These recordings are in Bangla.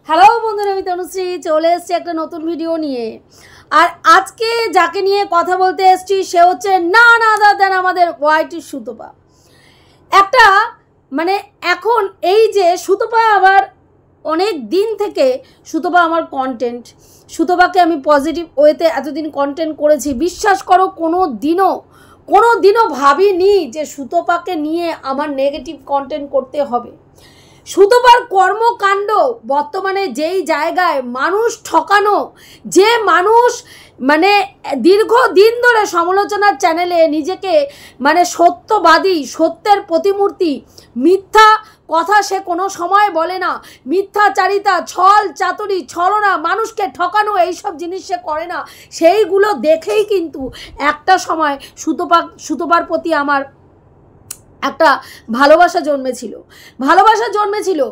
হ্যালো বন্ধুরা, আমি তনুশ্রী চলে এসেছি একটা নতুন ভিডিও নিয়ে। আর আজকে যাকে নিয়ে কথা বলতে এসেছি সে হচ্ছে নান আদার দ্যান আমাদের ওয়াইটি সুতপা। একটা এখন এই যে সুতপা আবার অনেক দিন থেকে সুতপা আমার কন্টেন্ট, সুতপাকে আমি পজিটিভ ওয়েতে এতদিন কন্টেন্ট করেছি। বিশ্বাস করো কোনো দিনও ভাবিনি যে সুতপাকে নিয়ে আমার নেগেটিভ কন্টেন্ট করতে হবে। সুতপার কর্মকাণ্ড বর্তমানে যেই জায়গায় মানুষ ঠকানো, যে মানুষ দীর্ঘদিন ধরে সমালোচনার চ্যানেলে নিজেকে সত্যবাদী, সত্যের প্রতিমূর্তি, মিথ্যা কথা সে কোনো সময় বলে না, মিথ্যাচারিতা, ছল চাতুরি, ছলনা, মানুষকে ঠকানো, এইসব জিনিস সে করে না। সেইগুলো দেখেই কিন্তু একটা সময় সুতপার প্রতি আমার একটা ভালোবাসা জন্মেছিল।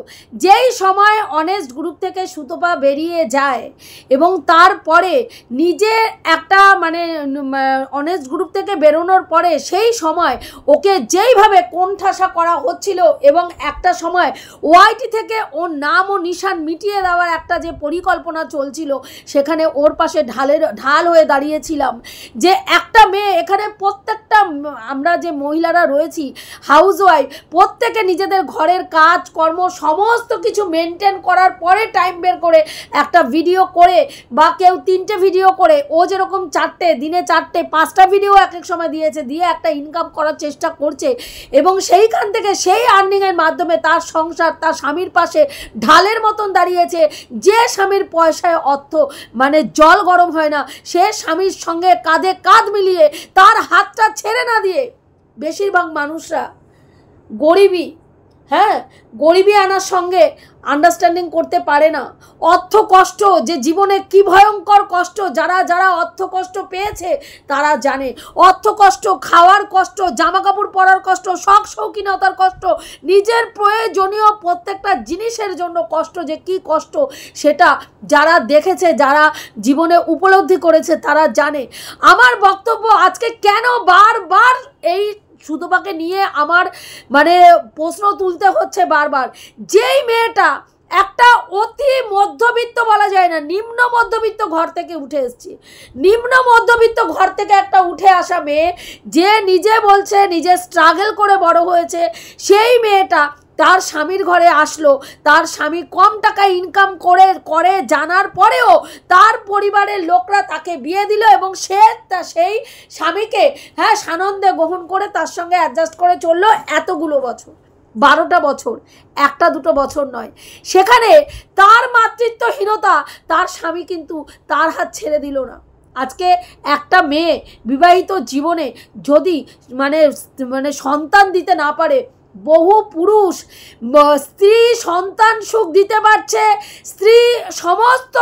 যেই সময় অনেস্ট গ্রুপ থেকে সুতপা বেরিয়ে যায় এবং তারপরে নিজে একটা অনেস্ট গ্রুপ থেকে বেরোনোর পরে সেই সময় ওকে যেইভাবে কোণঠাসা করা হচ্ছিল এবং একটা সময় ওয়াইটি থেকে ওর নাম ও নিশান মিটিয়ে দেওয়ার একটা যে পরিকল্পনা চলছিল, সেখানে ওর পাশে ঢাল হয়ে দাঁড়িয়েছিলাম। যে একটা মেয়ে, এখানে প্রত্যেকটা আমরা যে মহিলারা রয়েছি হাউসওয়াইফ, প্রত্যেকে নিজেদের ঘরের কাজ কর্ম সমস্ত কিছু মেনটেন করার পরে টাইম বের করে একটা ভিডিও করে, বা কেউ 3টে ভিডিও করে, ও যেরকম 4টে, দিনে 4টে 5টা ভিডিও এক এক সময় দিয়ে একটা ইনকাম করার চেষ্টা করছে এবং সেইখান থেকে সেই আর্নিংয়ের মাধ্যমে তার সংসার, তার স্বামীর পাশে ঢালের মতন দাঁড়িয়েছে। যে স্বামীর পয়সায় অর্থ জল গরম হয় না, সে স্বামীর সঙ্গে কাঁধে কাঁধ মিলিয়ে তার হাতটা ছেড়ে না দিয়ে, বেশিরভাগ মানুষরা গরিবি আনার সঙ্গে আন্ডারস্ট্যান্ডিং করতে পারে না। অর্থ কষ্ট যে জীবনে কি ভয়ঙ্কর কষ্ট, যারা অর্থ কষ্ট পেয়েছে তারা জানে। অর্থ কষ্ট, খাওয়ার কষ্ট, জামা কাপড় পরার কষ্ট, শখ শৌখিনতার কষ্ট, নিজের প্রয়োজনীয় প্রত্যেকটা জিনিসের জন্য কষ্ট, যে কি কষ্ট সেটা যারা দেখেছে, যারা জীবনে উপলব্ধি করেছে তারা জানে। আমার বক্তব্য আজকে কেন বারবার এই সুতপাকে নিয়ে আমার প্রশ্ন তুলতে হচ্ছে বারবার। যেই মেয়েটা একটা অতি মধ্যবিত্ত, বলা যায় না, নিম্ন মধ্যবিত্ত ঘর থেকে উঠে এসেছে, নিম্ন মধ্যবিত্ত ঘর থেকে একটা উঠে আসা মেয়ে, যে নিজে বলছে নিজে স্ট্রাগল করে বড় হয়েছে, সেই মেয়েটা তার স্বামীর ঘরে আসলো। তার স্বামী কম টাকা ইনকাম করে জানার পরেও তার পরিবারের লোকরা তাকে বিয়ে দিল এবং সেই স্বামীকে সানন্দে গ্রহণ করে তার সঙ্গে অ্যাডজাস্ট করে চললো এতগুলো বছর, 12টা বছর, 1-2 বছর নয়। সেখানে তার মাতৃত্বহীনতা, তার স্বামী কিন্তু তার হাত ছেড়ে দিল না। আজকে একটা মেয়ে বিবাহিত জীবনে যদি সন্তান দিতে না পারে, বহু পুরুষ স্ত্রী সন্তান সুখ দিতে পারছে, স্ত্রী সমস্ত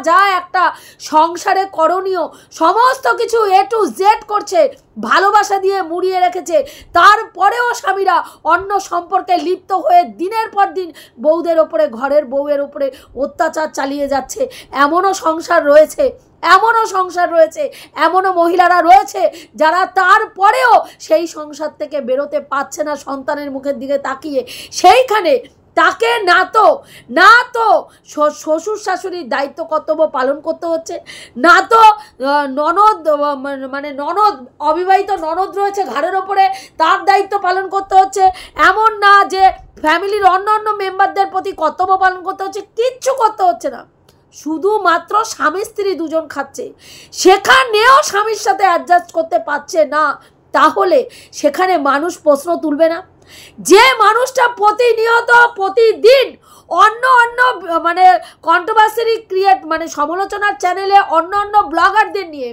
যা একটা সংসারে করণীয় সমস্ত কিছু A to Z করছে, ভালোবাসা দিয়ে মুড়িয়ে রেখেছে, তারপরেও স্বামীরা অন্য সম্পর্কে লিপ্ত হয়ে দিনের পর দিন বউদের ওপরে, ঘরের বউয়ের ওপরে অত্যাচার চালিয়ে যাচ্ছে। এমনও সংসার রয়েছে, এমনও মহিলারা রয়েছে যারা তারপরেও সেই সংসার থেকে বেরোতে পারছে না সন্তানের মুখের দিকে তাকিয়ে। সেইখানে তাকে না তো শ্বশুর শাশুড়ির দায়িত্ব কর্তব্য পালন করতে হচ্ছে, না তো ননদ অবিবাহিত ননদ রয়েছে ঘরের ওপরে, তার দায়িত্ব পালন করতে হচ্ছে। এমন না যে ফ্যামিলির অন্য মেম্বারদের প্রতি কর্তব্য পালন করতে হচ্ছে, কিচ্ছু করতে হচ্ছে না। শুধুমাত্র স্বামী স্ত্রী দুজন খাচ্ছে, সেখানেও স্বামীর সাথে অ্যাডজাস্ট করতে পারছে না। তাহলে সেখানে মানুষ প্রশ্ন তুলবে না? যে মানুষটা প্রতিনিয়ত প্রতিদিন অন্য কন্ট্রোভার্সি ক্রিয়েট সমালোচনার চ্যানেলে অন্য ব্লগারদের নিয়ে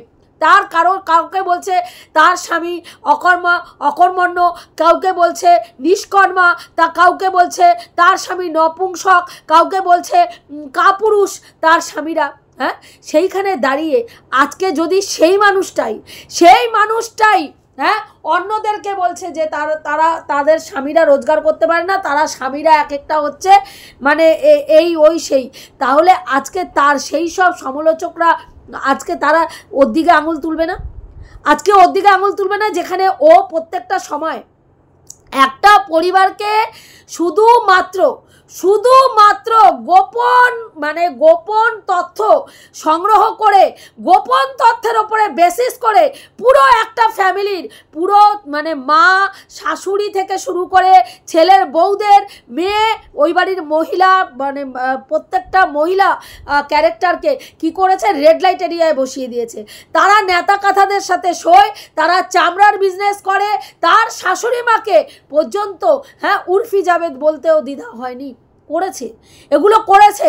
কাউকে বলছে তার স্বামী অকর্মণ্য, কাউকে বলছে নিষ্কর্মা, কাউকে বলছে তার স্বামী নপুংসক, কাউকে বলছে কাপুরুষ তার স্বামীরা। সেইখানে দাঁড়িয়ে আজকে যদি সেই মানুষটাই অন্যদেরকে বলছে যে তাদের স্বামীরা রোজগার করতে পারে না, তারা স্বামীরা এক একটা হচ্ছে সেই, তাহলে আজকে তার সেই সব সমালোচকরা আজকে তারা ওর দিকে আঙুল তুলবে না? যেখানে ও প্রত্যেকটা সময় একটা পরিবারকে শুধুমাত্র গোপন মানে গোপন তথ্য সংগ্রহ করে গোপন তথ্যের ওপরে বেসিস করে পুরো একটা ফ্যামিলির পুরো মানে মা শাশুড়ি থেকে শুরু করে ছেলের বউদের মেয়ে ওই বাড়ির মহিলা মানে প্রত্যেকটা মহিলা ক্যারেক্টারকে কি করেছে রেড লাইট এরিয়ায় বসিয়ে দিয়েছে। তারা নেতা কাথাদের সাথে শোয়, তারা চামড়ার বিজনেস করে, তার শাশুড়ি মাকে পর্যন্ত উর্ফি জাভেদ বলতেও দ্বিধা হয়নি, করেছে এগুলো করেছে।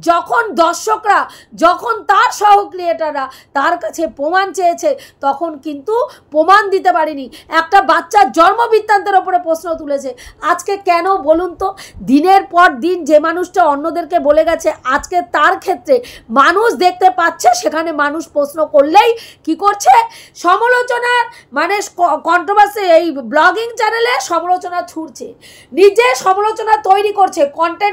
যখন দর্শকরা যখন তার সহ ক্রিয়েটাররা তার কাছে প্রমাণ চেয়েছে তখন কিন্তু প্রমাণ দিতে পারেনি। একটা বাচ্চার জন্ম বৃত্তান্তের ওপরে প্রশ্ন তুলেছে। আজকে কেন বলুন তো? দিনের পর দিন যে মানুষটা অন্যদেরকে বলে গেছে আজকে তার ক্ষেত্রে মানুষ দেখতে পাচ্ছে, সেখানে মানুষ প্রশ্ন করলেই কি করছে সমালোচনার মানে কন্ট্রোভার্সি এই ব্লগিং চ্যানেলে সমালোচনা ছুড়ছে, নিজে সমালোচনা তৈরি করছে, কন্টেন্ট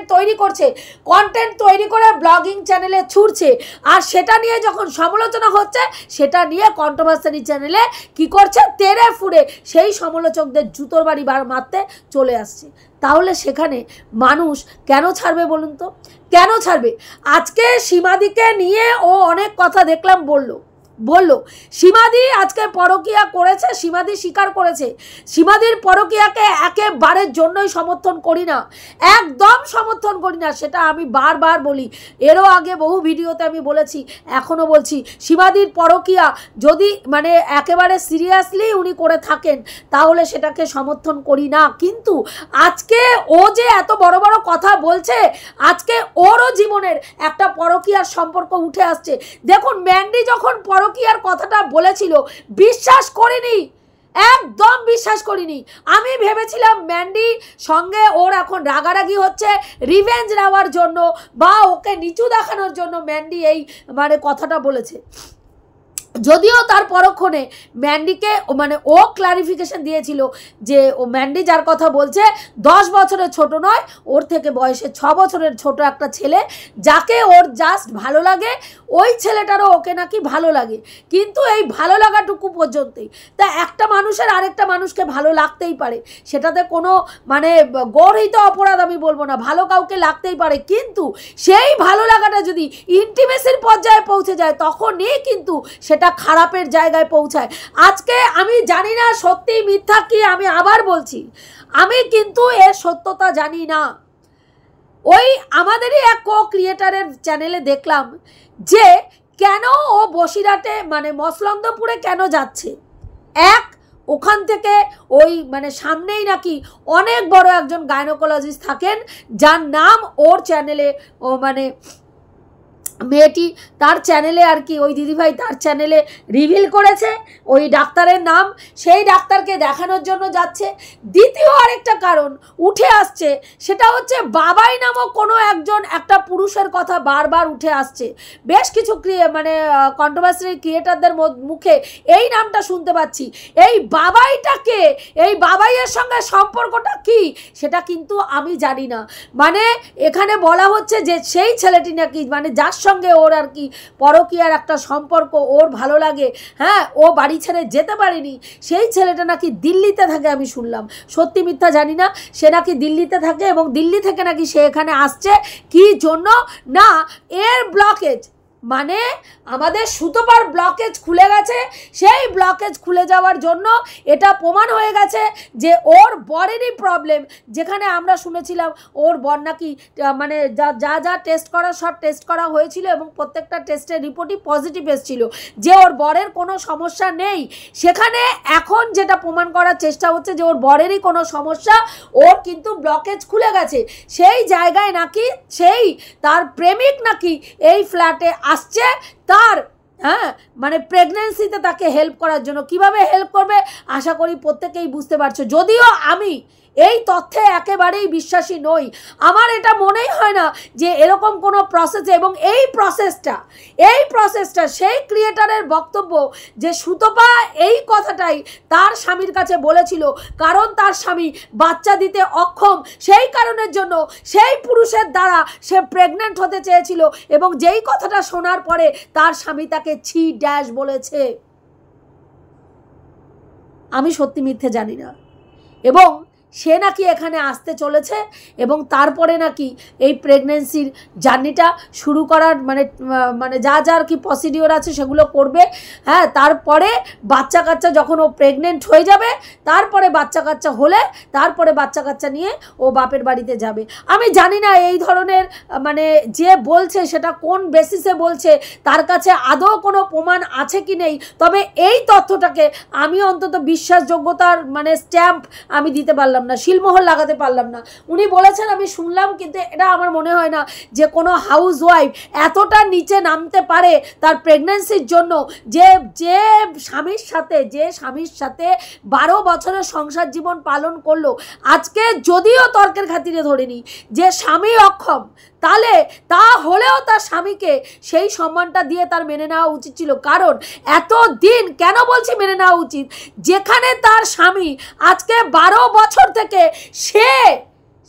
তৈরি করে ব্লগিং চ্যানেলে ছুড়ছে, আর সেটা নিয়ে যখন সমালোচনা হচ্ছে সেটা নিয়ে কন্ট্রোভার্সি চ্যানেলে কি করছে তেড়ে ফুড়ে সেই সমালোচকদের জুতোর বাড়ি মারতে চলে আসছে। তাহলে সেখানে মানুষ কেন ছাড়বে বলুন তো? কেন ছাড়বে? আজকে সীমাদিকে নিয়ে ও অনেক কথা দেখলাম বলল সীমাদি আজকে পরকীয়া করেছে, সীমাদি স্বীকার করেছে। সীমাদির পরকীয়াকে একেবারের জন্যই সমর্থন করি না, একদম সমর্থন করি না, সেটা আমি বারবার বলি। এরও আগে বহু ভিডিওতে আমি বলেছি, এখনও বলছি, সীমাদির পরকীয়া যদি মানে একেবারে সিরিয়াসলি উনি করে থাকেন তাহলে সেটাকে সমর্থন করি না। কিন্তু আজকে ও যে এত বড় বড় কথা বলছে, আজকে ওরও জীবনের একটা পরকীয়ার সম্পর্ক উঠে আসছে। দেখুন ম্যান্ডি যখন পরকীয়ার কথাটা বলেছিল বিশ্বাস করিনি, একদম বিশ্বাস করিনি। আমি ভেবেছিলাম ম্যান্ডি সঙ্গে ওর এখন রাগারাগি হচ্ছে রিভেঞ্জ নেওয়ার জন্য বা ওকে নিচু দেখানোর জন্য ম্যান্ডি এই মানে কথাটা বলেছে। যদিও তার পরক্ষণে ম্যান্ডিকে মানে ও ক্লারিফিকেশন দিয়েছিল যে ও ম্যান্ডি যার কথা বলছে 10 বছরের ছোট নয়, ওর থেকে বয়সে 6 বছরের ছোট একটা ছেলে যাকে ওর জাস্ট ভালো লাগে, ওই ছেলেটারও ওকে নাকি ভালো লাগে, কিন্তু এই ভালো লাগাটুকু পর্যন্তই। তা একটা মানুষের আরেকটা মানুষকে ভালো লাগতেই পারে, সেটাতে কোনো মানে গর্হিত অপরাধ আমি বলবো না, ভালো কাউকে লাগতেই পারে, কিন্তু সেই ভালো লাগাটা যদি ইন্টিমেসির পর্যায়ে পৌঁছে যায় তখনই কিন্তু সেটা খারাপের জায়গায় পৌঁছায়। আজকে আমি জানি না সত্যি মিথ্যা কি, আমি আবার বলছি আমি কিন্তু এর সত্যতা জানি না। ওই আমাদেরই এক কো ক্রিয়েটারের চ্যানেলে দেখলাম যে কেন ও বসিরহাটে মানে মসলন্দপুরে কেন যাচ্ছে, ওখান থেকে ওই মানে সামনেই নাকি অনেক বড় একজন গাইনোকোলজিস্ট থাকেন যার নাম ওর চ্যানেলে ও মানে মেয়েটি তার চ্যানেলে আর কি ওই দিদিভাই তার চ্যানেলে রিভিল করেছে ওই ডাক্তারের নাম, সেই ডাক্তারকে দেখানোর জন্য যাচ্ছে। দ্বিতীয় আরেকটা কারণ উঠে আসছে, সেটা হচ্ছে বাবাই নামক কোনো একজন একটা পুরুষের কথা বারবার উঠে আসছে। বেশ কিছু মানে কন্ট্রোভার্সি ক্রিয়েটারদের মুখে এই নামটা শুনতে পাচ্ছি। এই বাবাইটাকে, এই বাবাইয়ের সঙ্গে সম্পর্কটা কি সেটা কিন্তু আমি জানি না। মানে এখানে বলা হচ্ছে যে সেই ছেলেটি নাকি মানে যার সঙ্গে ওর আর কি পরকীয়ার একটা সম্পর্ক ওর ভালো লাগে, ও বাড়ি ছেড়ে যেতে পারেনি, সেই ছেলেটা নাকি দিল্লিতে থাকে। আমি শুনলাম, সত্যি মিথ্যা জানি না, সে নাকি দিল্লিতে থাকে এবং দিল্লি থেকে নাকি সে এখানে আসছে কি জন্য না এর ব্লকেজ মানে আমাদের সুতোপার ব্লকেজ খুলে গেছে, সেই ব্লকেজ খুলে যাওয়ার জন্য এটা প্রমাণ হয়ে গেছে যে ওর বরেরই প্রবলেম। যেখানে আমরা শুনেছিলাম ওর বর নাকি মানে যা যা টেস্ট করা সব টেস্ট করা হয়েছিল এবং প্রত্যেকটা টেস্টের রিপোর্টই পজিটিভ এসেছিল, যে ওর বরের কোনো সমস্যা নেই। সেখানে এখন যেটা প্রমাণ করার চেষ্টা হচ্ছে যে ওর বরেরই কোনো সমস্যা, ওর কিন্তু ব্লকেজ খুলে গেছে। সেই জায়গায় নাকি সেই তার প্রেমিক নাকি এই ফ্ল্যাটে আসছে তার মানে প্রেগন্যান্সিতে তাকে হেল্প করার জন্য। কিভাবে হেল্প করবে আশা করি প্রত্যেকেই বুঝতে পারছো। যদিও আমি এই তথ্যে একেবারেই বিশ্বাসী নই, আমার এটা মনেই হয় না যে এরকম কোনো প্রসেস, এবং এই প্রসেসটা সেই ক্রিয়েটারের বক্তব্য যে সুতপা এই কথাটাই তার স্বামীর কাছে বলেছিল, কারণ তার স্বামী বাচ্চা দিতে অক্ষম, সেই কারণের জন্য সেই পুরুষের দ্বারা সে প্রেগনেন্ট হতে চেয়েছিল, এবং যেই কথাটা শোনার পরে তার স্বামী তাকে ছি ড্যাশ বলেছে। আমি সত্যি মিথ্যে জানি না। এবং সে নাকি এখানে আসতে চলেছে এবং তারপরে নাকি এই প্রেগনেন্সির জার্নিটা শুরু করার মানে যা যা আর কি প্রসিডিওর আছে সেগুলো করবে। হ্যাঁ, তারপরে বাচ্চা কাচ্চা যখন ও প্রেগনেন্ট হয়ে যাবে, তারপরে বাচ্চা কাচ্চা হলে তারপরে বাচ্চা কাচ্চা নিয়ে ও বাপের বাড়িতে যাবে। আমি জানি না এই ধরনের মানে যে বলছে সেটা কোন বেসিসে বলছে, তার কাছে আদৌ কোনো প্রমাণ আছে কি নেই। তবে এই তথ্যটাকে আমি অন্তত বিশ্বাসযোগ্যতার মানে স্ট্যাম্প আমি দিতে পারলাম না, শিলমোহর লাগাতে পারলাম না। উনি বলেছেন আমি শুনলাম, কিন্তু এটা আমার মনে হয় না যে কোনো হাউস ওয়াইফ এতটা নিচে নামতে পারে তার প্রেগন্যান্সির জন্য, যে স্বামীর সাথে 12 বছরের সংসার জীবন পালন করলো। আজকে যদিও তর্কের খাতিরে ধরিনি যে স্বামী অক্ষম, তা হলেও তার স্বামীকে সেই সম্মানটা দিয়ে তার মেনে নেওয়া উচিত ছিল। কারণ এত দিন কেন বলছি মেনে নেওয়া উচিত, যেখানে তার স্বামী আজকে 12 বছর থেকে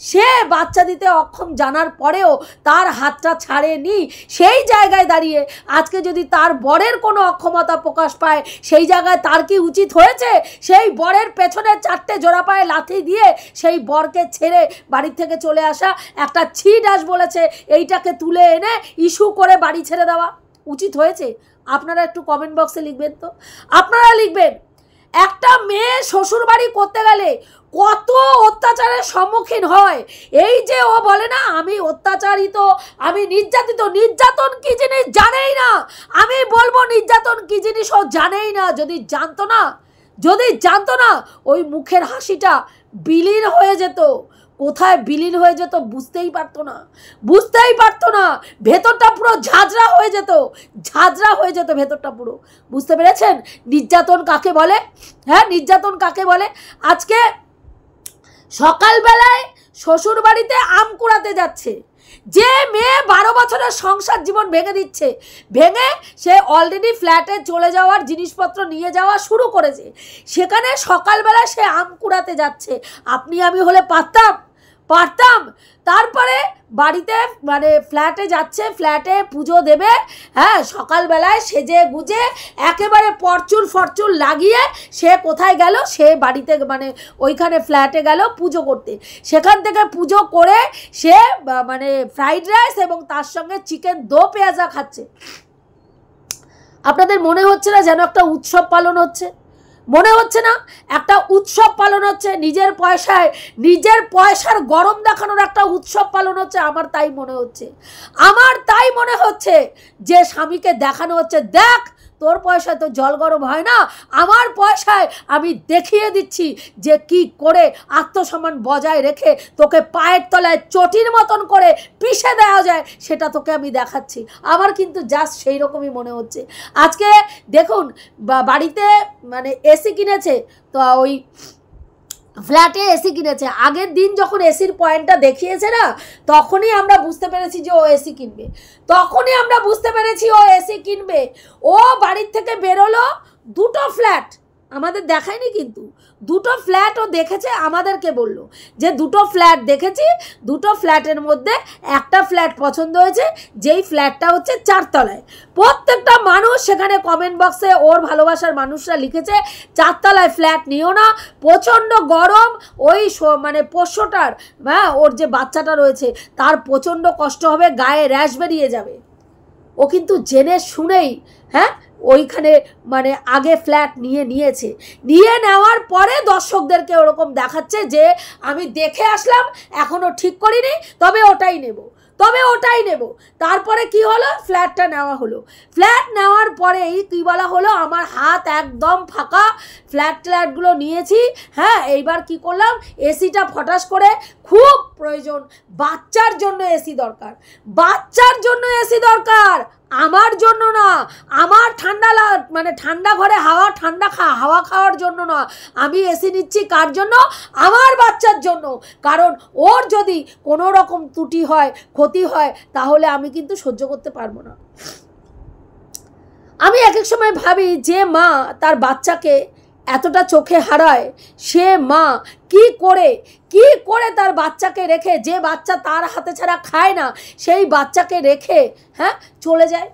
সে বাচ্চা দিতে অক্ষম জানার পরেও তার হাতটা ছাড়েনি, সেই জায়গায় দাঁড়িয়ে আজকে যদি তার বরের কোনো অক্ষমতা প্রকাশ পায়, সেই জায়গায় তার কি উচিত হয়েছে সেই বরের পেছনে 4টে জোড়া পায়ে লাথি দিয়ে সেই বরকে ছেড়ে বাড়ি থেকে চলে আসা? একটা ছিডাস বলেছে এইটাকে তুলে এনে ইস্যু করে বাড়ি ছেড়ে দেওয়া উচিত হয়েছে? আপনারা একটু কমেন্ট বক্সে লিখবেন তো, আপনারা লিখবেন। একটা মেয়ে শ্বশুর বাড়ি করতে গেলে কত অত্যাচারের সম্মুখীন হয়। এই যে ও বলে না আমি অত্যাচারিত, আমি নির্যাতিত, নির্যাতন কি জিনিস জানেই না। আমি বলবো নির্যাতন কি জিনিস ও জানেই না। যদি জানতো না ওই মুখের হাসিটা বিলীন হয়ে যেত। কোথায় বিলীন হয়ে যেত বুঝতেই পারতো না। ভেতরটা পুরো ঝাঁঝরা হয়ে যেত ভেতরটা পুরো। বুঝতে পেরেছেন নির্যাতন কাকে বলে? হ্যাঁ, নির্যাতন কাকে বলে? আজকে সকালবেলায় শ্বশুর বাড়িতে আম কুড়াতে যাচ্ছে যে মেয়ে 12 বছরের সংসার জীবন ভেঙে সে অলরেডি ফ্ল্যাটে চলে যাওয়ার জিনিসপত্র নিয়ে যাওয়া শুরু করেছে, সেখানে সকালবেলা সে আম কুড়াতে যাচ্ছে। আপনি আমি হলে পারতাম। তারপরে বাড়িতে মানে ফ্ল্যাটে যাচ্ছে, ফ্ল্যাটে পুজো দেবে। হ্যাঁ, সকালবেলায় সেজে গুজে একেবারে ফরচুন লাগিয়ে সে কোথায় গেল? সে বাড়িতে মানে ওইখানে ফ্ল্যাটে গেল পুজো করতে। সেখান থেকে পুজো করে সে মানে ফ্রাইড রাইস এবং তার সঙ্গে চিকেন দো পেঁয়াজা খাচ্ছে। আপনাদের মনে হচ্ছে না যেন একটা উৎসব পালন হচ্ছে? মনে হচ্ছে না একটা উৎসব পালন হচ্ছে? নিজের পয়সার গরম দেখানোর একটা উৎসব পালন হচ্ছে। আমার তাই মনে হচ্ছে যে স্বামীকে দেখানো হচ্ছে, দেখ তোর পয়সায় তো জল গরম হয় না, আমার পয়সায় আমি দেখিয়ে দিচ্ছি যে কি করে আত্মসম্মান বজায় রেখে তোকে পায়ের তলায় চটির মতন করে পিষে দেওয়া যায়, সেটা তোকে আমি দেখাচ্ছি। আমার কিন্তু জাস্ট সেই রকমই মনে হচ্ছে। আজকে দেখুন বাড়িতে মানে এসি কিনেছে, তো ওই ফ্ল্যাটে এসি কিনেছে। আগের দিন যখন এসির পয়েন্টটা দেখিয়েছে না, তখনই আমরা বুঝতে পেরেছি যে ও এসি কিনবে। ও বাড়ির থেকে বেরোলো, 2টো ফ্ল্যাট আমাদের দেখায়নি, কিন্তু 2টো ফ্ল্যাট ও দেখেছে, আমাদেরকে বললো যে 2টো ফ্ল্যাট দেখেছি, 2টো ফ্ল্যাটের মধ্যে একটা ফ্ল্যাট পছন্দ হয়েছে, যেই ফ্ল্যাটটা হচ্ছে 4 তলায়। প্রত্যেকটা মানুষ সেখানে কমেন্ট বক্সে ওর ভালোবাসার মানুষরা লিখেছে 4 তলায় ফ্ল্যাট নিও না, প্রচণ্ড গরম, ওই মানে পোষ্যটার ওর যে বাচ্চাটা রয়েছে তার প্রচণ্ড কষ্ট হবে, গায়ে র্যাশ বেরিয়ে যাবে। ও কিন্তু জেনে শুনেই ওইখানে মানে আগে ফ্ল্যাট নিয়ে নেওয়ার পরে দর্শকদেরকে ওরকম দেখাচ্ছে যে আমি দেখে আসলাম, এখনো ঠিক করিনি, তবে ওটাই নেব। তারপরে কি হলো? ফ্ল্যাটটা নেওয়া হলো। ফ্ল্যাট নেওয়ার পরেই কি বলা হলো, আমার হাত একদম ফাঁকা, ফ্ল্যাটগুলো নিয়েছি। হ্যাঁ, এইবার কি করলাম, এসিটা ফটাস করে খুব প্রয়োজন, বাচ্চার জন্য এসি দরকার, আমার জন্য না। আমার ঠান্ডা ঘরে হাওয়া খাওয়ার জন্য না, আমি এসি নিচ্ছি কার জন্য? আমার বাচ্চার জন্য। কারণ ওর যদি কোনো রকম ত্রুটি হয়, ক্ষতি হয়, তাহলে আমি কিন্তু সহ্য করতে পারবো না। আমি এক এক সময় ভাবি যে মা তার বাচ্চাকে এতটা চোখে হারায়, সে মা কি করে তার বাচ্চাকে রেখে, যে বাচ্চা তার হাতে ছাড়া খায় না, সেই বাচ্চাকে রেখে চলে যায়।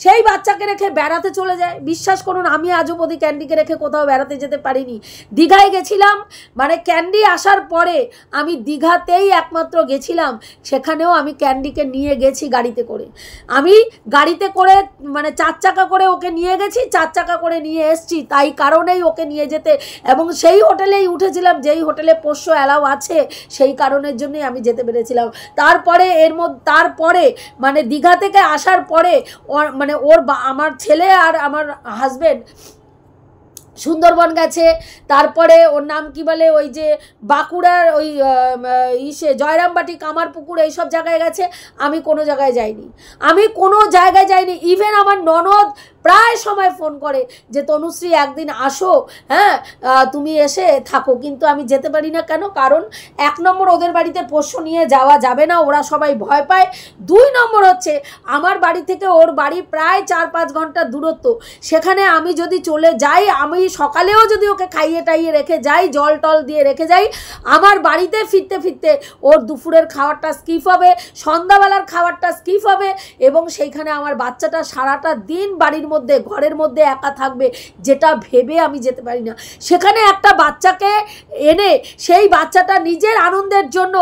সেই বাচ্চাকে রেখে বেড়াতে চলে যায়। বিশ্বাস করুন আমি আজও অবধি ক্যান্ডিকে রেখে কোথাও বেড়াতে যেতে পারিনি। দীঘায় গেছিলাম, মানে ক্যান্ডি আসার পরে আমি দীঘাতেই একমাত্র গেছিলাম, সেখানেও আমি ক্যান্ডিকে নিয়ে গেছি গাড়িতে করে। আমি গাড়িতে করে মানে 4 চাকা করে ওকে নিয়ে গেছি, 4 চাকা করে নিয়ে এসছি, তাই কারণেই ওকে নিয়ে যেতে, এবং সেই হোটেলেই উঠেছিলাম যেই হোটেলে পোষ্য অ্যালাউ আছে, সেই কারণের জন্যই আমি যেতে পেরেছিলাম। তারপরে তারপরে মানে দীঘা থেকে আসার পরে মানে আমার ছেলে আর আমার হাজবেন্ড সুন্দরবন গেছে, তারপরে ওর নাম কি বলে ওই যে বাঁকুড়ার ওই জয়রামবাটি কামারপুকুর এইসব জায়গায় গেছে। আমি কোনো জায়গায় যাইনি, আমি কোনো জায়গায় যাইনি। ইভেন আমার ননদ প্রায় সময় ফোন করে যে তনুশ্রী একদিন আসো, হ্যাঁ তুমি এসে থাকো, কিন্তু আমি যেতে পারি না। কেন? কারণ 1 নম্বর ওদের বাড়িতে পোষ্য নিয়ে যাওয়া যাবে না, ওরা সবাই ভয় পায়। 2 নম্বর হচ্ছে আমার বাড়ি থেকে ওর বাড়ি প্রায় 4-5 ঘন্টা দূরত্ব, সেখানে আমি যদি চলে যাই, আমি সকালেও যদি ওকে খাইয়ে টাইয়ে রেখে যাই, জল টল দিয়ে রেখে যাই, আমার বাড়িতে ফিরতে ফিরতে ওর দুপুরের খাবারটা স্কিপ হবে, সন্ধ্যাবেলার খাবারটা স্কিপ হবে, এবং সেইখানে আমার বাচ্চাটা সারাটা দিন বাড়ির মধ্যে ঘরের মধ্যে একা থাকবে, যেটা ভেবে আমি যেতে পারি না। সেখানে একটা বাচ্চাকে এনে সেই বাচ্চাটা নিজের আনন্দের জন্য,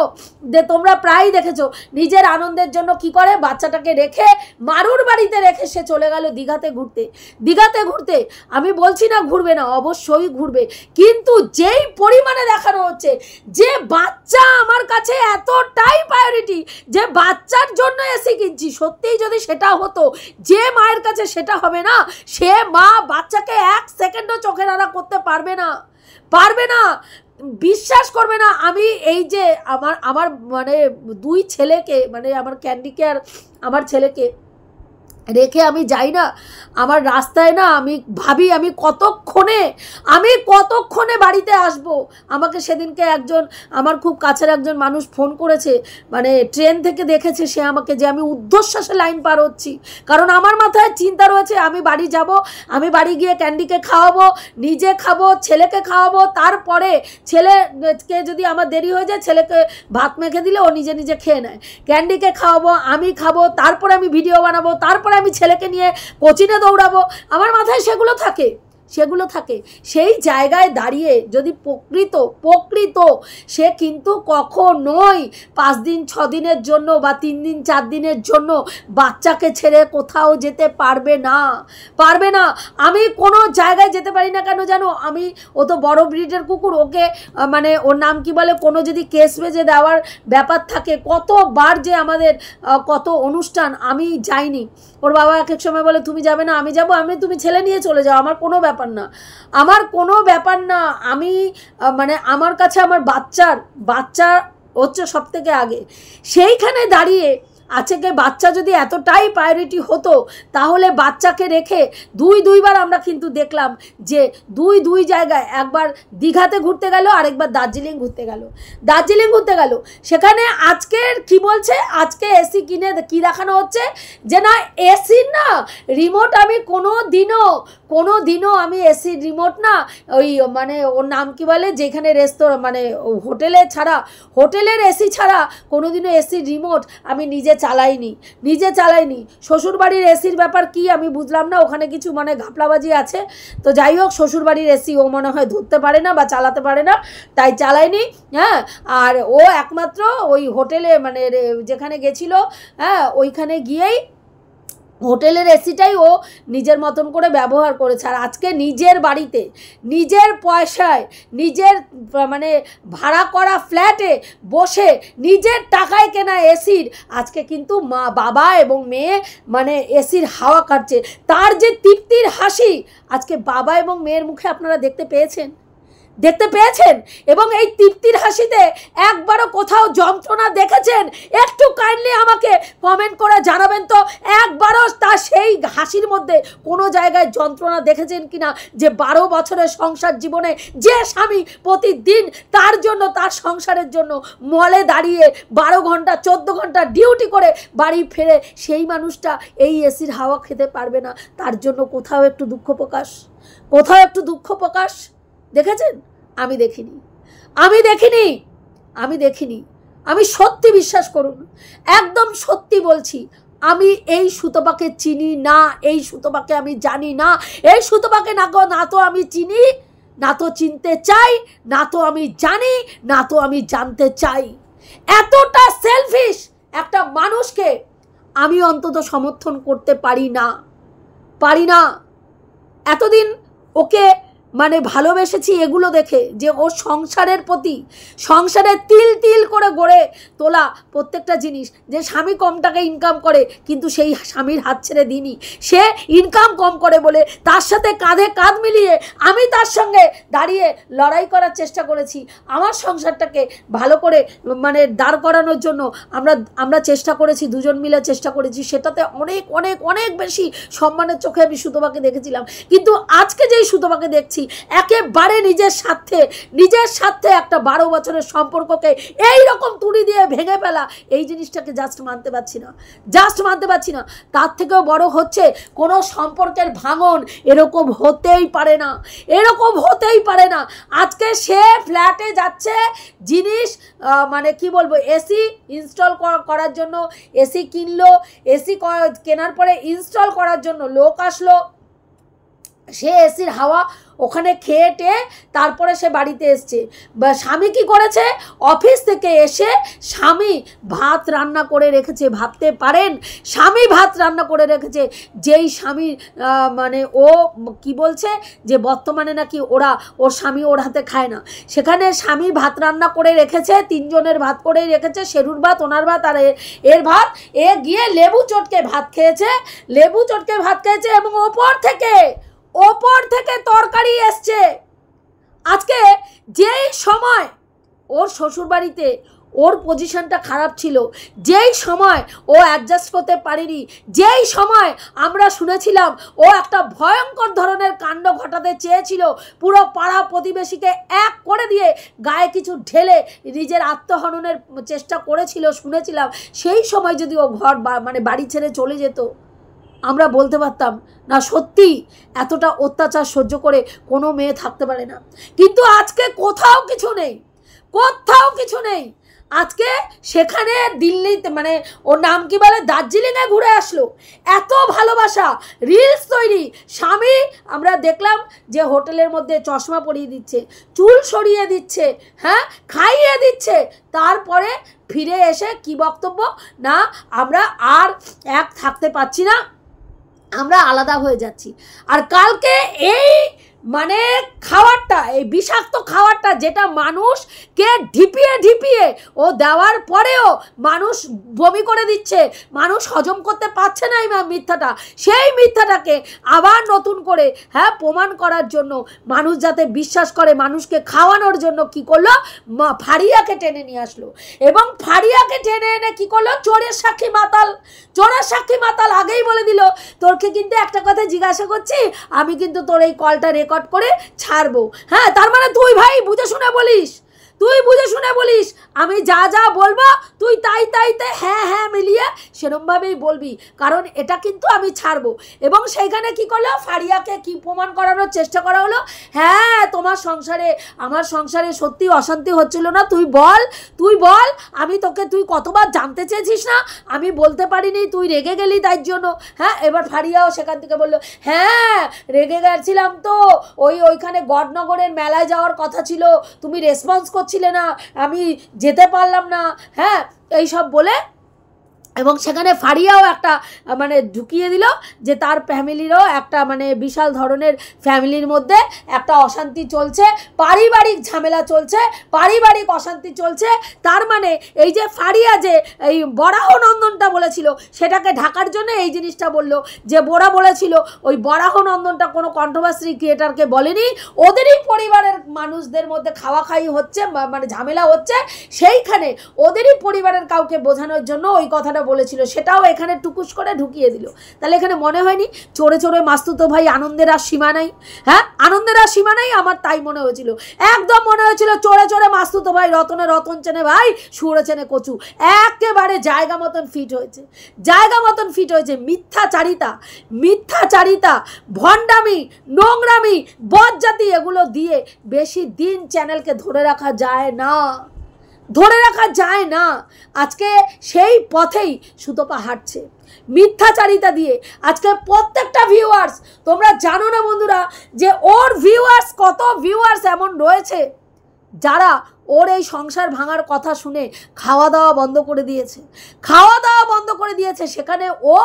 তোমরা প্রায়ই দেখেছো, নিজের আনন্দের জন্য কি করে, বাচ্চাটাকে রেখে মারুর বাড়িতে রেখে সে চলে গেল দীঘাতে ঘুরতে। দীঘাতে ঘুরতে আমি বলছি না ঘুরবে না, অবশ্যই ঘুরবে, কিন্তু যেই পরিমাণে দেখানো হচ্ছে যে বাচ্চা আমার কাছে এতটাই প্রায়োরিটি যে বাচ্চার জন্য এসি কিনছি, সত্যিই যদি সেটা হতো, যে মায়ের কাছে সেটা হবে না, সে মা বাচ্চাকে 1 সেকেন্ডও চোখের আড়া করতে পারবে না, পারবে না, বিশ্বাস করবে না। আমি এই যে আমার মানে 2 ছেলেকে, মানে আমার ক্যান্ডিকে আর আমার ছেলেকে রেখে আমি যাই না, আমার রাস্তায় না আমি ভাবি আমি কতক্ষণে বাড়িতে আসব। আমাকে সেদিনকে একজন আমার খুব কাছের একজন মানুষ ফোন করেছে, মানে ট্রেন থেকে দেখেছে সে আমাকে, যে আমি ঊর্ধ্বশ্বাসে লাইন পার হচ্ছি, কারণ আমার মাথায় চিন্তা রয়েছে আমি বাড়ি যাব, আমি বাড়ি গিয়ে ক্যান্ডিকে খাওয়াবো, নিজে খাবো, ছেলেকে খাওয়াবো, তারপরে ছেলেকে যদি আমার দেরি হয়ে যায় ছেলেকে ভাত মেখে দিলে ও নিজে নিজে খেয়ে নেয়, ক্যান্ডিকে খাওয়াবো, আমি খাবো, তারপরে আমি ভিডিও বানাবো, তারপরে আমি ছেলেকে নিয়ে কোচিনে দৌড়াবো, আমার মাথায় সেগুলো থাকে। সেই জায়গায় দাঁড়িয়ে যদি প্রকৃত সে কিন্তু কখনোই 5 দিন 6 দিনের জন্য বা 3 দিন 4 দিনের জন্য বাচ্চাকে ছেড়ে কোথাও যেতে পারবে না। আমি কোনো জায়গায় যেতে পারি না, কেন জানো? ও তো বড় ব্রিডের কুকুর, ওকে মানে ওর নাম কি বলে, কোনো যদি কেস বেজে দেওয়ার ব্যাপার থাকে, কতবার যে আমাদের কত অনুষ্ঠান, আমি যাইনি। ওর বাবা এক সময় বলে তুমি যাবে না, আমি যাবো, তুমি ছেলে নিয়ে চলে যাও, আমার কোনো ব্যাপার না। আমি মানে আমার কাছে আমার বাচ্চা হচ্ছে সব থেকে আগে। সেইখানে দাঁড়িয়ে আজকে বাচ্চা যদি এতটাই প্রায়োরিটি হতো, তাহলে বাচ্চাকে রেখে দুইবার আমরা কিন্তু দেখলাম যে দুই জায়গায়, একবার দীঘাতে ঘুরতে গেল, আরেকবার দার্জিলিং ঘুরতে গেল। সেখানে আজকের কি বলছে, আজকে এসি কিনে কি দেখানো হচ্ছে যে না এসির না রিমোট, আমি কোনো দিনও আমি এসির রিমোট না, ওই মানে ওর নাম কি বলে, যেখানে রেস্তোরাঁ মানে হোটেলের এসি ছাড়া কোনোদিনও এসির রিমোট আমি নিজে চালাইনি। শ্বশুরবাড়ির এসির ব্যাপার কি আমি বুঝলাম না, ওখানে কিছু মানে ঘাপলাবাজি আছে, তো যাই হোক শ্বশুরবাড়ির এসি ও মনে হয় ধরতে পারে না বা চালাতে পারে না, তাই চালায়নি। হ্যাঁ, আর ও একমাত্র ওই হোটেলে মানে যেখানে গেছিল, হ্যাঁ ওইখানে গিয়েই হোটেলের এসিটাই ও নিজের মতন করে ব্যবহার করেছে। আর আজকে নিজের বাড়িতে নিজের পয়সায় নিজের মানে ভাড়া করা ফ্ল্যাটে বসে নিজের টাকায় কেনা এসির আজকে কিন্তু মা বাবা এবং মেয়ে মানে এসির হাওয়া কাটছে। তার যে তৃপ্তির হাসি আজকে বাবা এবং মেয়ের মুখে আপনারা দেখতে পেয়েছেন, এবং এই তৃপ্তির হাসিতে একবারও কোথাও যন্ত্রণা দেখেছেন? একটু কাইন্ডলি আমাকে কমেন্ট করে জানাবেন তো, একবারও তার সেই হাসির মধ্যে কোনো জায়গায় যন্ত্রণা দেখেছেন কিনা? যে 12 বছরের সংসার জীবনে যে স্বামী প্রতিদিন তার জন্য, তার সংসারের জন্য মলে দাঁড়িয়ে 12 ঘন্টা 14 ঘন্টা ডিউটি করে বাড়ি ফেরে, সেই মানুষটা এই এসির হাওয়া খেতে পারবে না, তার জন্য কোথাও একটু দুঃখ প্রকাশ দেখেছেন? আমি দেখিনি। আমি সত্যি, বিশ্বাস করুন, একদম সত্যি বলছি, আমি এই সুতপাকে চিনি না, এই সুতপাকে আমি জানি না, এই সুতপাকে না তো আমি চিনি, না তো চিনতে চাই, না তো আমি জানি, না তো আমি জানতে চাই। এতটা সেলফিশ একটা মানুষকে আমি অন্তত সমর্থন করতে পারি না। এতদিন ওকে মানে ভালোবেসেছি এগুলো দেখে, যে ওর সংসারের প্রতি, সংসারে তিল তিল করে গড়ে তোলা প্রত্যেকটা জিনিস, যে স্বামী কম টাকা ইনকাম করে কিন্তু সেই স্বামীর হাত ছেড়ে দিইনি, সে ইনকাম কম করে বলে তার সাথে কাঁধে কাঁধ মিলিয়ে আমি তার সঙ্গে দাঁড়িয়ে লড়াই করার চেষ্টা করেছি। আমার সংসারটাকে ভালো করে মানে দাঁড় করানোর জন্য আমরা চেষ্টা করেছি, দুজন মিলে চেষ্টা করেছি। সেটাতে অনেক অনেক অনেক বেশি সম্মানের চোখে আমি সুতপাকে দেখেছিলাম। কিন্তু আজকে যেই সুতপাকে দেখছি একেবারে নিজের স্বার্থে একটা 12 বছরের সম্পর্ককে এই রকম তুড়ি দিয়ে ভেঙে ফেলা, এই জিনিসটাকে জাস্ট মানতে পারছি না। তার থেকেও বড় হচ্ছে কোনো সম্পর্কের ভাঙন এরকম হতেই পারে না। আজকে সে ফ্ল্যাটে যাচ্ছে জিনিস মানে কি বলবো, এসি ইনস্টল করার জন্য এসি কিনলো, এসি কেনার পরে ইনস্টল করার জন্য লোক আসলো, সে এসির হাওয়া ওখানে খেয়ে টেয়ে তারপরে সে বাড়িতে এসছে। স্বামী কি করেছে, অফিস থেকে এসে স্বামী ভাত রান্না করে রেখেছে। ভাবতে পারেন, স্বামী ভাত রান্না করে রেখেছে, যেই স্বামী মানে ও কি বলছে যে বর্তমানে নাকি ওর স্বামী ওর হাতে খায় না, সেখানে স্বামী ভাত রান্না করে রেখেছে, 3 জনের ভাত করেই রেখেছে, শেরুর ভাত, ওনার ভাত আর এর ভাত। এ গিয়ে লেবু চটকে ভাত খেয়েছে এবং ওপর থেকে তরকারি এসছে। আজকে যেই সময় ওর শ্বশুরবাড়িতে ওর পজিশনটা খারাপ ছিল, যেই সময় ও অ্যাডজাস্ট করতে পারেনি, যেই সময় আমরা শুনেছিলাম ও একটা ভয়ঙ্কর ধরনের কাণ্ড ঘটাতে চেয়েছিল, পুরো পাড়া প্রতিবেশীকে এক করে দিয়ে গায়ে কিছু ঢেলে নিজের আত্মহননের চেষ্টা করেছিল শুনেছিলাম, সেই সময় যদি ও ঘর মানে বাড়ি ছেড়ে চলে যেত, আমরা বলতে পারতাম না সত্যি এতটা অত্যাচার সহ্য করে কোনো মেয়ে থাকতে পারে না। কিন্তু আজকে কোথাও কিছু নেই। আজকে সেখানে দিল্লিতে মানে ওর নাম কি বলে, দার্জিলিংয়ে ঘুরে আসলো, এত ভালোবাসা, রিলস তৈরি। স্বামী আমরা দেখলাম যে হোটেলের মধ্যে চশমা পরিয়ে দিচ্ছে, চুল সরিয়ে দিচ্ছে, হ্যাঁ খাইয়ে দিচ্ছে, তারপরে ফিরে এসে কি বক্তব্য, না আমরা আর এক থাকতে পারছি না, আমরা আলাদা হয়ে যাচ্ছি। আর কালকে এই মানে খাবারটা, এই বিষাক্ত খাবারটা যেটা মানুষকে ঢিপিয়ে ও দেওয়ার পরেও মানুষ বমি করে দিচ্ছে, মানুষ হজম করতে পারছে না এই মিথ্যাটা, সেই মিথ্যাটাকে আবার নতুন করে প্রমাণ করার জন্য, মানুষ যাতে বিশ্বাস করে, মানুষকে খাওয়ানোর জন্য কি করলো, ফারিয়াকে টেনে নিয়ে আসলো। এবং ফারিয়াকে টেনে এনে কি করলো, চোরের সাক্ষী মাতাল আগেই বলে দিল, তোরকে কিন্তু একটা কথা জিজ্ঞাসা করছি, আমি কিন্তু তোর এই কলটা রেকর্ড করে ছাড়বো। হ্যাঁ, তার মানে তুই ভাই বুঝে শুনে বলিস, আমি যা বলবো তুই তাই হ্যাঁ মিলিয়ে সেরমভাবেই বলবি, কারণ এটা কিন্তু আমি ছাড়বো। এবং সেইখানে কি করলো, ফারিয়াকে কি প্রমাণ করানোর চেষ্টা করা হলো, হ্যাঁ তোমার সংসারে, আমার সংসারে সত্যি অশান্তি হচ্ছিল না, তুই বল আমি তোকে, তুই কতবার জানতে চেয়েছিস না, আমি বলতে পারিনি, তুই রেগে গেলি তাই জন্য। হ্যাঁ, এবার ফারিয়াও সেখান থেকে বললো, হ্যাঁ রেগে গেছিলাম তো, ওইখানে গডনগরের মেলায় যাওয়ার কথা ছিল, তুমি রেসপন্স করছিলে না, আমি যেতে পারলাম না, হ্যাঁ এইসব বলে। এবং সেখানে ফারিয়াও একটা মানে ঢুকিয়ে দিল যে তার ফ্যামিলিরও একটা মানে বিশাল ধরনের ফ্যামিলির মধ্যে একটা অশান্তি চলছে, পারিবারিক ঝামেলা চলছে, পারিবারিক অশান্তি চলছে। তার মানে এই যে ফারিয়া যে এই বরাহ নন্দনটা বলেছিল, সেটাকে ঢাকার জন্য এই জিনিসটা বলল, যে বোরা বলেছিল ওই বরাহ নন্দনটা কোনো কন্ট্রোভার্সি ক্রিয়েটারকে বলেনি, ওদেরই পরিবারের মানুষদের মধ্যে খাওয়াখাই হচ্ছে, মানে ঝামেলা হচ্ছে, সেইখানে ওদেরই পরিবারের কাউকে বোঝানোর জন্য ওই কথাটা বলেছিল, সেটাও এখানে টুকুস করে ঢুকিয়ে দিল। তাহলে এখানে মনে হয়নি চোরে মাস্তুতো ভাই আনন্দের আর সীমা নাই? হ্যাঁ, আনন্দের আর সীমা নাই, আমার তাই মনে হয়েছিল, একদম মনে হয়েছিল চোরে মাস্তুতো ভাই রতনে রতন চেনে ভাই, সুরে চেনে কচু, একেবারে জায়গা মতন ফিট হয়েছে। মিথ্যাচারিতা, ভণ্ডামি, নোংরামি, বজ্জাতি, এগুলো দিয়ে বেশি দিন চ্যানেলকে ধরে রাখা যায় না। ধরে রাখা যায় না। আজকে সেই পথেই সুতপা হাঁটছে মিথ্যাচারিতা দিয়ে। আজকে প্রত্যেকটা ভিউয়ার্স, তোমরা জানো না বন্ধুরা যে ওর ভিউয়ার্স, কত ভিউয়ার্স এমন রয়েছে যারা ওর এই সংসার ভাঙার কথা শুনে খাওয়া দাওয়া বন্ধ করে দিয়েছে, খাওয়া দাওয়া বন্ধ করে দিয়েছে। সেখানে ও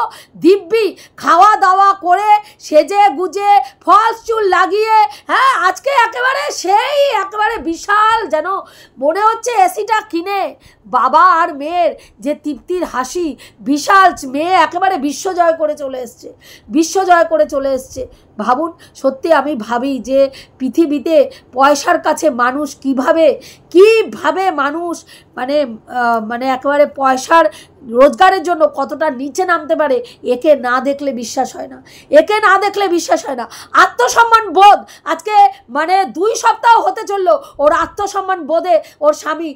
দিব্যি খাওয়া দাওয়া করে সেজে গুজে ফলস চুল লাগিয়ে, হ্যাঁ, আজকে একেবারে সেই একেবারে বিশাল, যেন মনে হচ্ছে এসিটা কিনে বাবা আর মেয়ের যে তৃপ্তির হাসি, বিশাল মেয়ে একেবারে বিশ্বজয় করে চলে এসছে, বিশ্বজয় করে চলে এসছে। ভাবুন, সত্যি আমি ভাবি যে পৃথিবীতে পয়সার কাছে মানুষ কিভাবে মানুষ মানে একেবারে পয়সার রোজগারের জন্য কতটা নিচে নামতে পারে, একে না দেখলে বিশ্বাস হয় না, একে না দেখলে বিশ্বাস হয় না। আত্মসম্মান বোধ, আজকে মানে 2 সপ্তাহ হতে চললো ওর আত্মসম্মান বোধে ওর স্বামী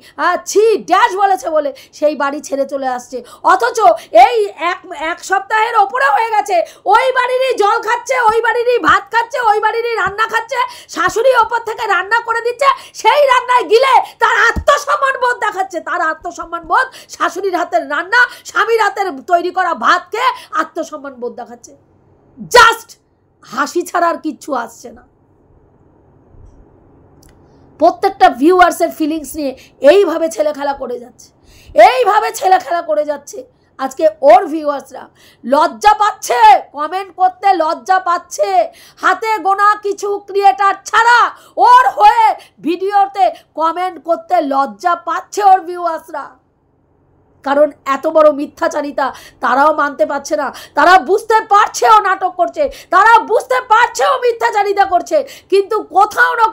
ছি ড্যাশ বলেছে বলে সেই বাড়ি ছেড়ে চলে আসছে। অথচ এই এক সপ্তাহের ওপরে হয়ে গেছে ওই বাড়িরই জল খাচ্ছে, ওই বাড়িরই ভাত খাচ্ছে, ওই বাড়িরই রান্না খাচ্ছে, শাশুড়ি ওপর থেকে রান্না করে দিচ্ছে, সেই রান্নায় গিলে তার আত্মসম্মান বোধ দেখাচ্ছে। তার আত্মসম্মান বোধ শাশুড়ির হাতের রান্না, স্বামীর হাতের তৈরি করা ভাত খেয়ে আত্মসম্মান বোধ দেখাচ্ছে। জাস্ট হাসি ছাড়া আর কিচ্ছু আসছে না। প্রত্যেকটা ভিউয়ার্সের ফিলিংস নিয়ে এইভাবে ছেলে খেলা করে যাচ্ছে, এইভাবে ছেলে খেলা করে যাচ্ছে। আজকে ওর ভিউয়ার্সরা লজ্জা পাচ্ছে, কমেন্ট করতে লজ্জা পাচ্ছে। হাতে গোনা কিছু ক্রিয়েটার ছাড়া ওর হয়ে ভিডিওতে কমেন্ট করতে লজ্জা পাচ্ছে ওর ভিউয়ার্সরা। কারণ এত বড় মিথ্যাচারিতা তারাও মানতে পারছে না, তারা বুঝতে পারছে ও নাটক করছে, তারা বুঝতে পারছে ও মিথ্যাচারিতা করছে, কিন্তু কোথাও না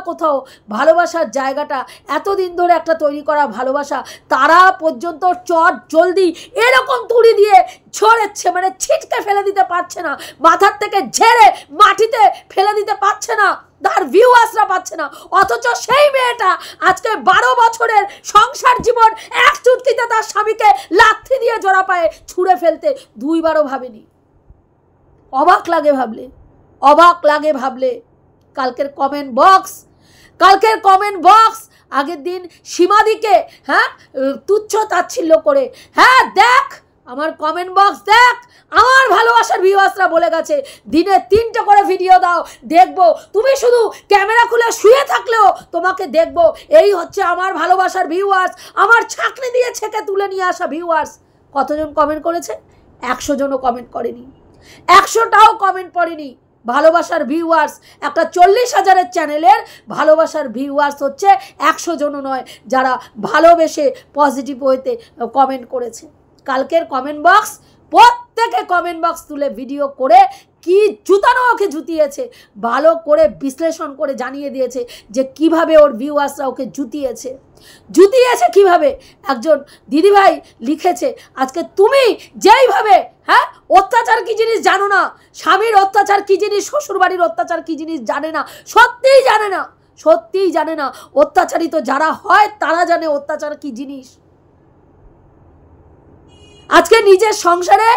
কোথাও ভালোবাসার জায়গাটা, এতদিন ধরে একটা তৈরি করা ভালোবাসা, তারা পর্যন্ত চট জলদি এরকম তুড়ি দিয়ে ছড়েচ্ছে, মানে ছিটকে ফেলে দিতে পারছে না, মাথার থেকে ঝেড়ে মাটিতে ফেলে দিতে পারছে না, তার ভিউয়ার্সরা পাচ্ছে না। অথচ সেই মেয়েটা আজকে 12 বছরের সংসার জীবন এক চুটকিতে তার স্বামীকে লাথি দিয়ে জোড়া পায়ে ছুঁড়ে ফেলতে 2 বারও ভাবেনি। অবাক লাগে ভাবলে। কালকের কমেন্ট বক্স আগের দিন সীমাদিকে তুচ্ছ তাচ্ছিল্য করে, হ্যাঁ দেখ আমার কমেন্ট বক্স দেখ, আমার ভালোবাসার ভিউয়ার্সরা বলে গেছে দিনে 3টে করে ভিডিও দাও, দেখবো, তুমি শুধু ক্যামেরা খুলে শুয়ে থাকলেও তোমাকে দেখবো। এই হচ্ছে আমার ভালোবাসার ভিউয়ার্স, আমার ছাকনি দিয়ে ছেঁকে তুলে নিয়ে আসা ভিউয়ার্স। কতজন কমেন্ট করেছে? 100 জনও কমেন্ট করেনি, 100টাও কমেন্ট পড়েনি। ভালোবাসার ভিউয়ার্স একটা 40,000-এর চ্যানেলের ভালোবাসার ভিউয়ার্স হচ্ছে 100 জনও নয়, যারা ভালোবেসে পজিটিভ ওয়েতে কমেন্ট করেছে। কালকের কমেন্ট বক্স, প্রত্যেকে কমেন্ট বক্স তুলে ভিডিও করে কি জুতানো ওকে জুতিয়েছে, ভালো করে বিশ্লেষণ করে জানিয়ে দিয়েছে যে কিভাবে ওর ভিউয়ার্সরা ওকে জুতিয়েছে কিভাবে। একজন দিদিভাই লিখেছে, আজকে তুমি যেইভাবে অত্যাচার কি জিনিস জানো না, স্বামীর অত্যাচার কি জিনিস, শ্বশুরবাড়ির অত্যাচার কি জিনিস জানে না, সত্যিই জানে না। অত্যাচারিত যারা হয় তারা জানে অত্যাচার কি জিনিস। আজকে নিজের সংসারে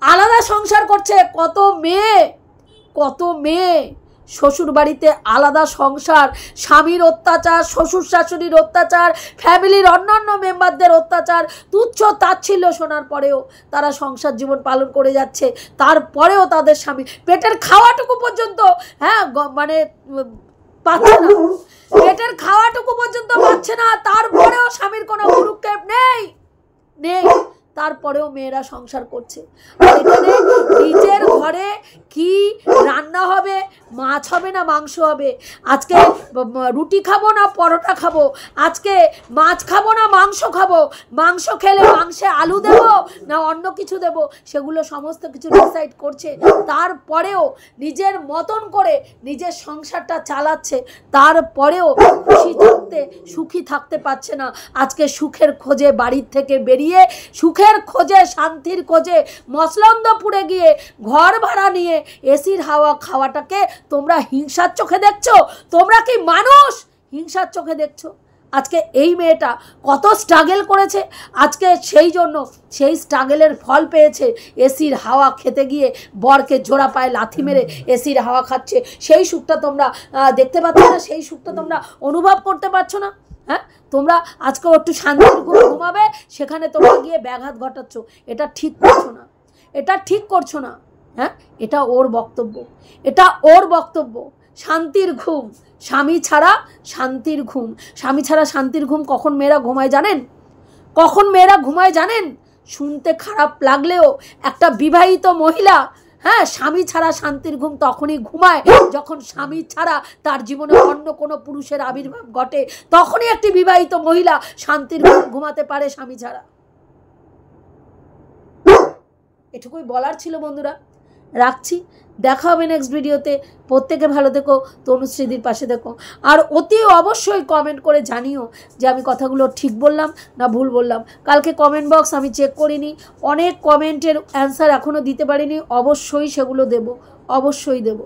আলাদা সংসার করছে কত মেয়ে শ্বশুর বাড়িতে আলাদা সংসার, স্বামীর অত্যাচার, শ্বশুর শাশুড়ির অত্যাচার, ফ্যামিলির অন্যান্য মেম্বারদের অত্যাচার, তুচ্ছ তাচ্ছিল্য শোনার পরেও তারা সংসার জীবন পালন করে যাচ্ছে। তারপরেও তাদের স্বামী পেটের খাওয়াটুকু পর্যন্ত মানে পাচ্ছে না, পেটের খাওয়াটুকু পর্যন্ত পাচ্ছে না, তারপরেও স্বামীর কোনো ভ্রুক্ষেপ নেই। তারপরেও মেয়েরা সংসার করছে। আর এখানে নিজের ঘরে কি রান্না হবে, মাছ হবে না মাংস হবে, আজকে রুটি খাবো না পরোটা খাবো, আজকে মাছ খাবো না মাংস খাবো, মাংস খেলে মাংসে আলু দেবো না অন্য কিছু দেবো, সেগুলো সমস্ত কিছু ডিসাইড করছে। তারপরেও নিজের মতন করে নিজের সংসারটা চালাচ্ছে, তারপরেও সুখী থাকতে পারছে না। আজকে সুখের খোঁজে বাড়ির থেকে বেরিয়ে, সুখের খোঁজে, শান্তির খোঁজে মসলন্দপুরে গিয়ে ঘর ভাড়া নিয়ে এসির হাওয়া খাওয়াটাকে তোমরা হিংসার চোখে দেখছো? তোমরা কি মানুষ? হিংসার চোখে দেখছো? আজকে এই মেয়েটা কত স্ট্রাগল করেছে, আজকে সেই স্ট্রাগলের ফল পেয়েছে। এসির হাওয়া খেতে গিয়ে বরকে জোড়া পায়ে লাথি মেরে এসির হাওয়া খাচ্ছে। সেই সুখটা তোমরা দেখতে পাচ্ছ না, সেই সুখটা তোমরা অনুভব করতে পারছো না। হ্যাঁ, তোমরা আজকেও একটু শান্তির ঘুম ঘুমাবে, সেখানে তোমরা গিয়ে ব্যাঘাত ঘটাচ্ছ। এটা ঠিক করছো না, এটা ঠিক করছো না। হ্যাঁ, এটা ওর বক্তব্য, এটা ওর বক্তব্য। শান্তির ঘুম, স্বামী ছাড়া শান্তির ঘুম। স্বামী ছাড়া শান্তির ঘুম কখন মেয়েরা ঘুমায় জানেন? কখন মেয়েরা ঘুমায় জানেন? শুনতে খারাপ লাগলেও একটা বিবাহিত মহিলা, হ্যাঁ, স্বামী ছাড়া শান্তির ঘুম তখনই ঘুমায় যখন স্বামী ছাড়া তার জীবনে অন্য কোনো পুরুষের আবির্ভাব ঘটে। তখনই একটি বিবাহিত মহিলা শান্তির ঘুম ঘুমাতে পারে স্বামী ছাড়া। এটুকুই বলার ছিল বন্ধুরা, রাখছি। দেখা হবে নেক্সট ভিডিওতে। প্রত্যেকে ভালো থেকো, তনুশ্রীদির পাশে দেখো। আর অতি অবশ্যই কমেন্ট করে জানিও যে আমি কথাগুলো ঠিক বললাম না ভুল বললাম। কালকে কমেন্ট বক্স আমি চেক করিনি, অনেক কমেন্টের অ্যান্সার এখনও দিতে পারিনি। অবশ্যই সেগুলো দেব, অবশ্যই দেব।